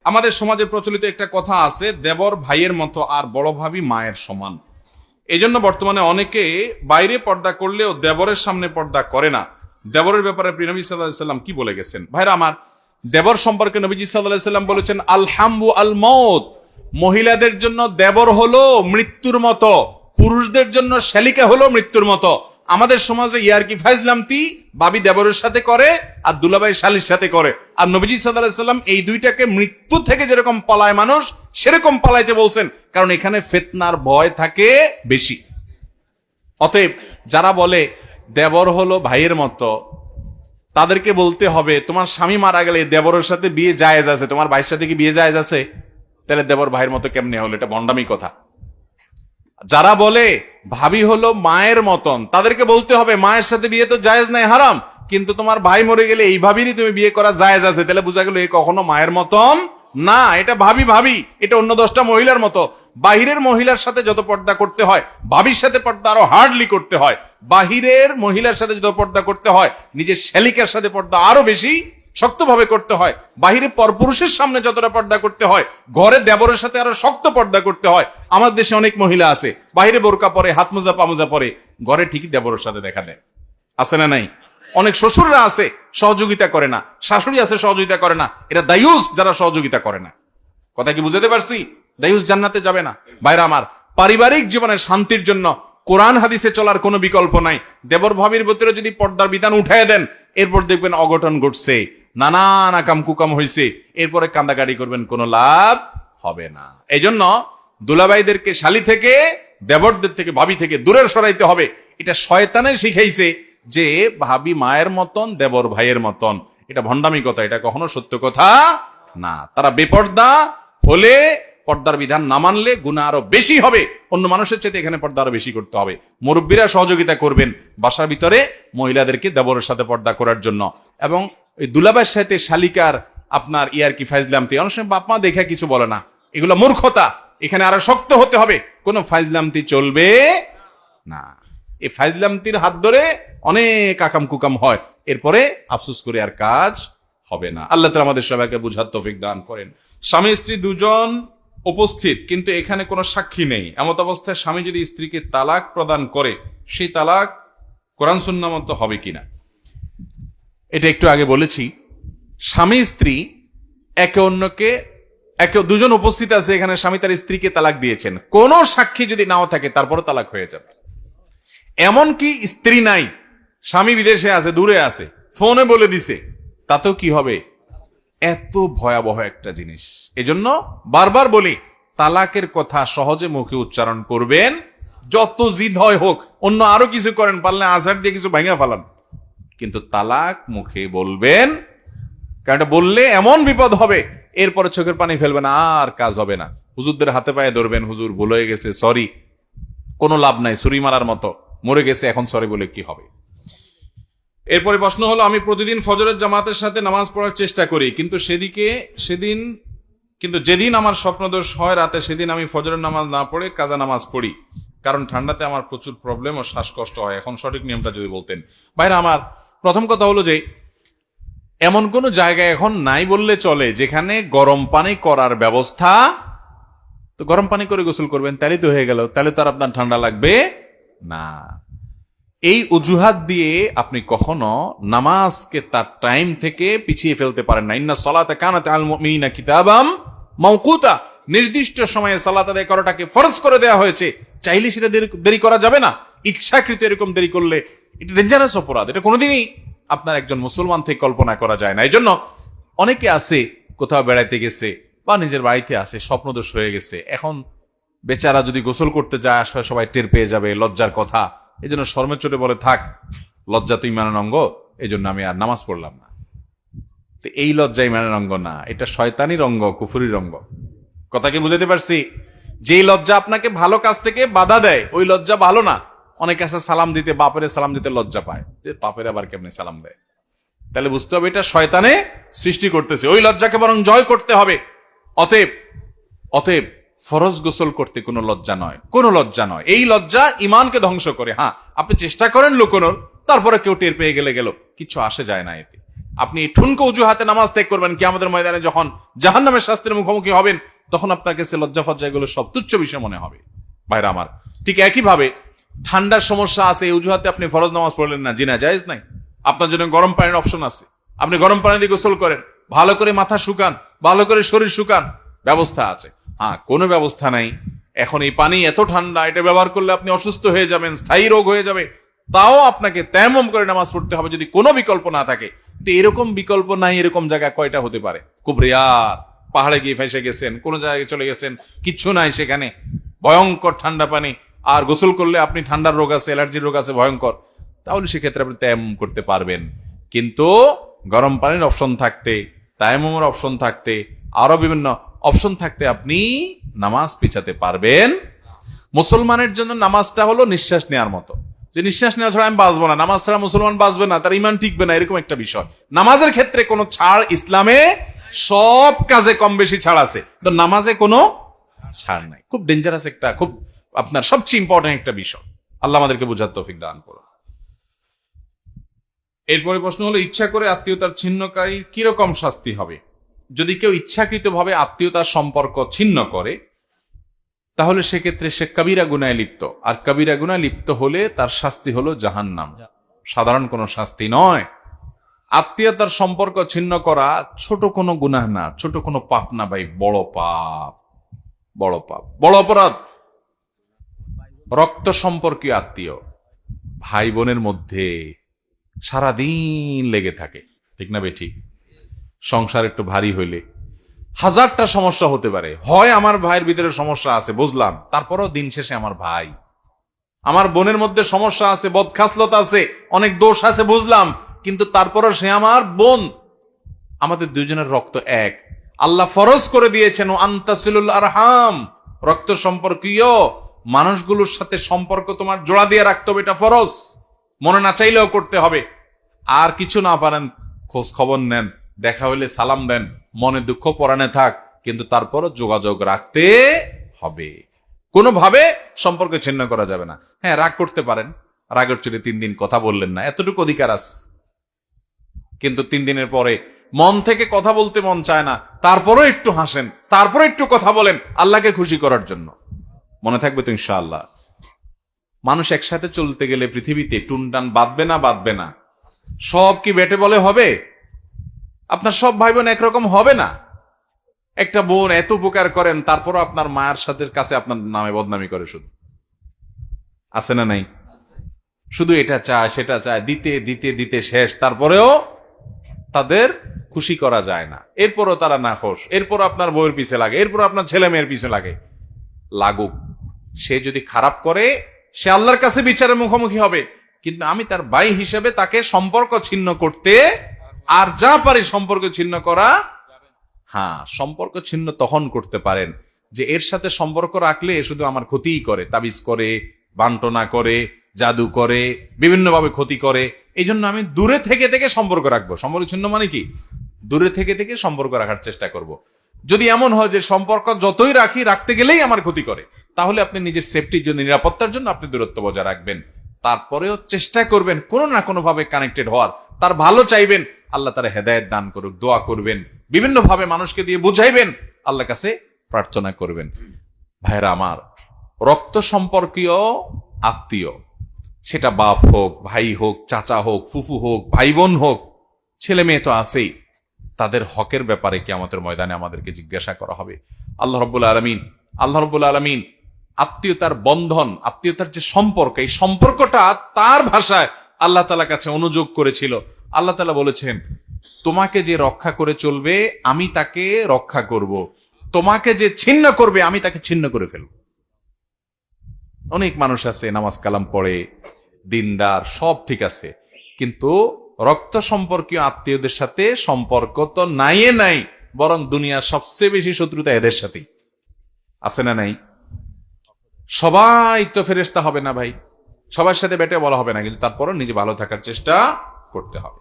আমাদের সমাজে প্রচলিত একটা কথা আছে, দেবর ভাইয়ের মতো আর বড় ভাবি মায়ের সমান। এই জন্য বর্তমানে অনেকে বাইরে পর্দা করলেও দেবরের সামনে পর্দা করে না। দেবরের ব্যাপারে প্রিয় নবী সাল্লাল্লাহু আলাইহি সাল্লাম কি বলে গেছেন? ভাইরা আমার, দেবর সম্পর্কে নবীজি সাল্লাল্লাহু আলাইহি সাল্লাম বলেছেন, আল হামবু আল মউত, মহিলাদের জন্য দেবর হলো মৃত্যুর মতো, পুরুষদের জন্য শালিকা হলো মৃত্যুর মতো। আমাদের সমাজে ইয়ারকি ফাইজলামতি বাবি দেবরের সাথে করে আর দুলাভাই শালির সাথে করে। আর নবীজি সাল্লাল্লাহু আলাইহি সাল্লাম এই দুইটাকে মৃত্যু থেকে যেরকম পালায় মানুষ, সেরকম পালাইতে বলছেন, কারণ এখানে ফিতনার ভয় থাকে বেশি। অতএব যারা বলে দেবর হলো ভাইয়ের মতো, তাদেরকে বলতে হবে, তোমার স্বামী মারা গেলে দেবরের সাথে বিয়ে জায়েজ আছে, তোমার ভাইয়ের সাথে কি বিয়ে জায়েজ আছে? তাহলে দেবর ভাইয়ের মতো কেমনে হলো? এটা ভণ্ডামি কথা। যারা বলে ভাবি হলো মায়ের মতন, তাদেরকে বলতে হবে মায়ের সাথে বিয়ে তো জায়েজ নাই, হারাম, কিন্তু তোমার ভাই মরে গেলে এই ভাবিরই তুমি বিয়ে করা জায়েজ আছে। তাহলে বোঝা গেল এ কখনো মায়ের মতন না, এটা ভাবি, এটা অন্য 10টা মহিলার মতো। বাহিরের মহিলার সাথে যত পর্দা করতে হয়, ভাবির সাথে পর্দা আরো হার্ডলি করতে হয়। বাহিরের মহিলার সাথে যত পর্দা করতে হয়, নিজের শ্যালিকার সাথে পর্দা আরো বেশি শক্তভাবে করতে হয়। বাহিরে পরপুরুষের সামনে যতটা পর্দা করতে হয়, ঘরে দেবরের সাথে আরো শক্ত পর্দা করতে হয়। আমাদের দেশে অনেক মহিলা আছে বাহিরে বোরকা পরে, হাত মোজা পামোজা পরে, ঘরে ঠিকই দেবরের সাথে দেখা দেয়, আছে না নাই? অনেক শ্বশুররা আছে সহযোগিতা করে না, শাশুড়ি আছে সহযোগিতা করে না। এরা দায়ুস যারা সহযোগিতা করে না। কথা কি বুঝাতে পারছি? দায়ুস জান্নাতে যাবে না। ভাইরা আমার, পারিবারিক জীবনের শান্তির জন্য কোরআন হাদিসে চলার কোনো বিকল্প নাই। দেবর ভাবির ভিতরে যদি পর্দার বিধান উঠায় দেন, এরপর দেখবেন অঘটন ঘটছে, নানান আকাম কুকাম হয়েছে, এরপরে কান্দাকাটি করবেন, কোনো লাভ হবে না। এই জন্য দুলাভাইদেরকে শালি থেকে, দেবরদের থেকে, ভাবি থেকে দূরে সরাইতে হবে। এটা শয়তানে শিখাইছে যে ভাবি মায়ের মতন, দেবর ভাইয়ের মতন। এটা ভণ্ডামি কথা, এটা কখনো সত্য কথা না। তারা বেপর্দা হলে, পর্দার বিধান না মানলে গুনাহ আরো বেশি হবে। অন্য মানুষের চাইতে এখানে পর্দা আরো বেশি করতে হবে। মুরব্বীরা সহযোগিতা করবেন বাসার ভিতরে মহিলাদেরকে দেবরের সাথে পর্দা করার জন্য। এবং এই দুলাভাইয়ের সাথে শালিকার আপনার ইয়ারকি ফাইজলামতি, অনেক সময় বাপ মা দেখে কিছু বলে না, এগুলো মূর্খতা। এখানে আরো শক্ত হতে হবে, কোনো ফাইজলামতি চলবে না। এই ফাইজলামতির হাত ধরে অনেক আকাম কুকাম হয়, এরপরে আফসোস করে আর কাজ হবে না। আল্লাহ তাআলা আমাদের সবাইকে বুঝার তৌফিক দান করেন। স্বামী স্ত্রী দুজন উপস্থিত, কিন্তু এখানে কোনো সাক্ষী নেই, এমত অবস্থায় স্বামী যদি স্ত্রীকে তালাক প্রদান করে, সেই তালাক কোরআন সুন্নাহ মতো হবে কিনা? এটা একটু আগে বলেছি। স্বামী স্ত্রী একে অন্যকে, দুজন উপস্থিত আছে এখানে, স্বামী তার স্ত্রীকে তালাক দিয়েছেন, কোনো সাক্ষী যদি নাও থাকে তারপরও তালাক হয়ে যাবে। এমনকি স্ত্রী নাই, স্বামী বিদেশে আছে, দূরে আছে, ফোনে বলে দিছে, তাতেও কি হবে? এত ভয়াবহ একটা জিনিস। এজন্য বারবার বলি, তালাকের কথা সহজে মুখে উচ্চারণ করবেন, যত জিদ হয় হোক, অন্য আরো কিছু করেন, পারলে আজহার দিয়ে কিছু ভাঙা ফেলান, কিন্তু তালাক মুখে বলবেন। কারণ এটা বললে এমন বিপদ হবে, এরপরে চোখের পানি ফেলবেন, আর কাজ হবে না। হুজুরদের হাতে পায়ে ধরবেন, হুজুর ভুল হয়ে গেছে, সরি। কোনো লাভ নাই, ছুরি মারার মতো, মরে গেছে, এখন সরি বলে কি হবে? এরপরে প্রশ্ন হলো, আমি প্রতিদিন ফজরের জামাতের সাথে নামাজ পড়ার চেষ্টা করি, কিন্তু যেদিন আমার স্বপ্নদোষ হয় রাতে, সেদিন আমি ফজরের নামাজ না পড়ে কাজা নামাজ পড়ি, কারণ ঠান্ডাতে আমার প্রচুর প্রবলেম ও শ্বাসকষ্ট হয়। এখন সঠিক নিয়মটা যদি বলতেন। ভাইরা আমার, প্রথম কথা হলো যে এমন কোন জায়গায় এখন নাই বললে চলে যেখানে গরম পানি করার ব্যবস্থা। তো গরম পানি করে গোসল করবেন, তাহলে তো হয়ে গেল, তাহলে তো আর আপনার ঠান্ডা লাগবে না। এই অজুহাত দিয়ে আপনি কখনো নামাজকে তার টাইম থেকে পিছিয়ে ফেলতে পারেন না। ইন্না সালাতা কানাত আলাল মুমিনিনা কিতাবাম মাওকুতা, নির্দিষ্ট সময়ে সালাত আদায় করাটাকে ফরজ করে দেওয়া হয়েছে। চাইলে সেটা দেরি করা যাবে না। ইচ্ছাকৃত এরকম দেরি করলে এটা ডেঞ্জারাস অপরাধ। এটা কোনোদিনই আপনার একজন মুসলমান থেকে কল্পনা করা যায় না। এই জন্য অনেকে আছে কোথাও বেড়াইতে গেছে বা নিজের বাড়িতে আছে, স্বপ্নদোষ হয়ে গেছে, এখন বেচারা যদি গোসল করতে যায় আশপাশে সবাই টের পেয়ে যাবে, লজ্জার কথা। এই জন্য শর্মের চোটে বলে, থাক, লজ্জা তো ইমানের অঙ্গ, এই জন্য আমি আর নামাজ পড়লাম না। তো এই লজ্জা ইমানের অঙ্গ না, এটা শয়তানির অঙ্গ, কুফরির অঙ্গ। কথা কি বুঝাতে পারছি? যেই লজ্জা আপনাকে ভালো কাজ থেকে বাধা দেয়, ওই লজ্জা ভালো না। অনেক আছে সালাম দিতে, বাপের সালাম দিতে লজ্জা পায়, বাপের আবার কেমনে সালাম দেয়? তাহলে বুঝতে হবে এটা শয়তানে সৃষ্টি করতেছে, ওই লজ্জাকে বরং জয় করতে হবে। অতএব ফরজ গোসল করতে কোনো লজ্জা নয়, কোনো লজ্জা নয়। এই লজ্জা ইমানকে ধ্বংস করে। হ্যাঁ, আপনি চেষ্টা করেন লুকোনোর, তারপরে কেউ টের পেয়ে গেল, কিছু আসে যায় না এতে। আপনি ঠুনকো অজুহাতে নামাজ ত্যাগ করবেন, কিয়ামতের ময়দানে যখন জাহান্নামের শাস্তির মুখোমুখি হবেন, তখন আপনার কাছে লজ্জা ফজ্জা এগুলো সব তুচ্ছ বিষয় মনে হবে। ভাইরা আমার, ঠিক একইভাবে ঠান্ডার সমস্যা আছে, এই অজুহাতে আপনি ফরজ নামাজ পড়লেন না, জিনা জায়েজ নাই। আপনার জন্য গরম পানির অপশন আছে, আপনি গরম পানি দিয়ে গোসল করেন, ভালো করে মাথা শুকান, ভালো করে শরীর শুকান, ব্যবস্থা আছে। হ্যাঁ, কোনো ব্যবস্থা নাই, এখন এই পানি এত ঠান্ডা, এটা ব্যবহার করলে আপনি অসুস্থ হয়ে যাবেন, স্থায়ী রোগ হয়ে যাবে, তাও আপনাকে তায়াম্মুম করে নামাজ পড়তে হবে যদি কোনো বিকল্প না থাকে। তো এরকম বিকল্প নাই, এরকম জায়গা কয়টা হতে পারে? খুব রেয়ার। পাহাড়ে গিয়ে ফেসে গেছেন, কোনো জায়গায় চলে গেছেন, কিচ্ছু নাই সেখানে, ভয়ঙ্কর ঠান্ডা পানি, আর গোসল করলে আপনি ঠান্ডার রোগ আছে, অ্যালার্জির রোগ আছে ভয়ঙ্কর, তাহলে সেক্ষেত্রে আপনি তায়াম্মুম করতে পারবেন। কিন্তু গরম পানির অপশন থাকতে, তায়াম্মুমের অপশন থাকতে, আরো বিভিন্ন অপশন থাকতে আপনি নামাজ পিছাতে পারবেন। মুসলমানের জন্য নামাজটা হলো নিঃশ্বাস নেওয়ার মতো, যে নিঃশ্বাস নেওয়া ছাড়া আমি বাঁচবো না, নামাজ ছাড়া মুসলমান বাঁচবে না, তার ইমান টিকবে না, এরকম একটা বিষয়। নামাজের ক্ষেত্রে কোনো ছাড় ইসলামে, সব কাজে কম বেশি ছাড় আছে, তো নামাজে কোনো ছাড় নাই। খুব ডেঞ্জারাস একটা, খুব আপনার সবচেয়ে ইম্পর্টেন্ট একটা বিষয়। আল্লাহ আমাদেরকে বুঝার তৌফিক দান করুন। এরপরে প্রশ্ন হলো, ইচ্ছা করে আত্মীয়তার ছিন্নকারী কিরকম শাস্তি হবে? যদি কেউ ইচ্ছাকৃতভাবে আত্মীয়তার সম্পর্ক ছিন্ন করে, তাহলে সেক্ষেত্রে সে কবিরা গুনায় লিপ্ত, আর কবিরা গুনায় লিপ্ত হলে তার শাস্তি হলো জাহান্নাম, সাধারণ কোনো শাস্তি নয়। আত্মীয়তার সম্পর্ক ছিন্ন করা ছোট কোনো গুনাহ না, ছোট কোনো পাপ না ভাই, বড় পাপ, বড় পাপ, বড় অপরাধ। রক্ত সম্পর্কীয় আত্মীয়, ভাই বোনের মধ্যে সারাদিন লেগে থাকে, ঠিক না বেঠিক? সংসার একটু ভারী হইলে হাজারটা সমস্যা হতে পারে, হয় আমার ভাইয়ের ভিতরে সমস্যা আছে বুঝলাম, তারপরও দিন শেষে আমার ভাই। আমার বোনের মধ্যে সমস্যা আছে, বদখাসলত আছে, অনেক দোষ আছে বুঝলাম, কিন্তু তারপরও সে আমার বোন। আমাদের দুজনের রক্ত এক, আল্লাহ ফরজ করে দিয়েছেন আনতাসিলুল আরহাম, রক্ত সম্পর্কীয় মানুষগুলোর সাথে সম্পর্ক তোমার জোড়া দিয়ে রাখতে হবে, এটা ফরজ, মনে না চাইলেও করতে হবে। আর কিছু না পারেন খোঁজ খবর নেন, দেখা হইলে সালাম দেন, মনে দুঃখ পরাণে থাক, কিন্তু তারপরও যোগাযোগ রাখতে হবে, কোনোভাবে সম্পর্ক ছিন্ন করা যাবে না। হ্যাঁ, রাগ করতে পারেন, রাগের চলে 3 দিন কথা বললেন না, এতটুকু অধিকার আছে, কিন্তু 3 দিনের পরে মন থেকে কথা বলতে মন চায় না, তারপরও একটু হাসেন, তারপরে একটু কথা বলেন আল্লাহকে খুশি করার জন্য, মনে থাকবে তো ইনশাআল্লাহ। মানুষ একসাথে চলতে গেলে পৃথিবীতে টুনটান বাঁধবে না, বাঁধবে না। সব কি বেটে বলে হবে? আপনার সব ভাই বোন একরকম হবে না। একটা বোন এত উপকার করেন, তারপরও আপনার মায়ের সাথে কাছে আপনার নামে বদনামি করে, শুধু আছে না নাই? শুধু এটা চায় সেটা চায়, দিতে দিতে দিতে শেষ, তারপরেও তাদের খুশি করা যায় না, এরপরও তারা না খুশ, এরপর আপনার বউয়ের পিছে লাগে, এরপর আপনার ছেলে মেয়ের পিছে লাগে। লাগুক, সে যদি খারাপ করে সে আল্লাহর কাছে বিচারের মুখোমুখি হবে, কিন্তু আমি তার ভাই হিসেবে তাকে সম্পর্ক ছিন্ন করতে, আর যা পারি সম্পর্ক ছিন্ন করা। হ্যাঁ, সম্পর্ক ছিন্ন তখন করতে পারেন যে এর সাথে সম্পর্ক রাখলে শুধু আমার ক্ষতিই করে, তাবিজ করে, বান্টনা করে, জাদু করে, বিভিন্নভাবে ক্ষতি করে, এই জন্য আমি দূরে থেকে থেকে সম্পর্ক রাখবো। সম্পর্ক ছিন্ন মানে কি? দূরে থেকে থেকে সম্পর্ক রাখার চেষ্টা করব। যদি এমন হয় যে সম্পর্ক যতই রাখি, রাখতে গেলেই আমার ক্ষতি করে, তাহলে আপনি নিজের সেফটির জন্য, নিরাপত্তার জন্য আপনি দূরত্ব বজায় রাখবেন। তারপরেও চেষ্টা করবেন কোনো না কোনো ভাবে কানেক্টেড হওয়ার, তার ভালো চাইবেন, আল্লাহ তার হেদায়েত দান করুক, দোয়া করবেন, বিভিন্ন ভাবে মানুষকে দিয়ে বুঝাইবেন, আল্লাহর কাছে প্রার্থনা করবেন। ভাইরা আমার, রক্ত সম্পর্কীয় আত্মীয়, সেটা বাপ হোক, ভাই হোক, চাচা হোক, ফুফু হোক, ভাই বোন হোক, ছেলে মেয়ে তো আছেই, তাদের হকের ব্যাপারে কিয়ামতের ময়দানে আমাদেরকে জিজ্ঞাসা করা হবে। আল্লাহ রাব্বুল আলামিন আত্মীয়তার বন্ধন, আত্মীয়তার যে সম্পর্ক, এই সম্পর্কটা তার ভাষায় আল্লাহ তাআলার কাছে অনুযোগ করেছিল। আল্লাহ তাআলা বলেছেন, তোমাকে যে রক্ষা করে চলবে আমি তাকে রক্ষা করব, তোমাকে যে ছিন্ন করবে আমি তাকে ছিন্ন করে ফেলব। অনেক মানুষ আছে নামাজ কালাম পড়ে, দিনদার, সব ঠিক আছে, কিন্তু রক্ত সম্পর্কীয় আত্মীয়দের সাথে সম্পর্ক তো নাই, বরং দুনিয়ার সবচেয়ে বেশি শত্রুতা এদের সাথেই। আছে না নাই? সবাই তো ফেরেশতা হবে না ভাই, সবার সাথে বেটে বলা হবে না, কিন্তু তারপরও নিজে ভালো থাকার চেষ্টা করতে হবে।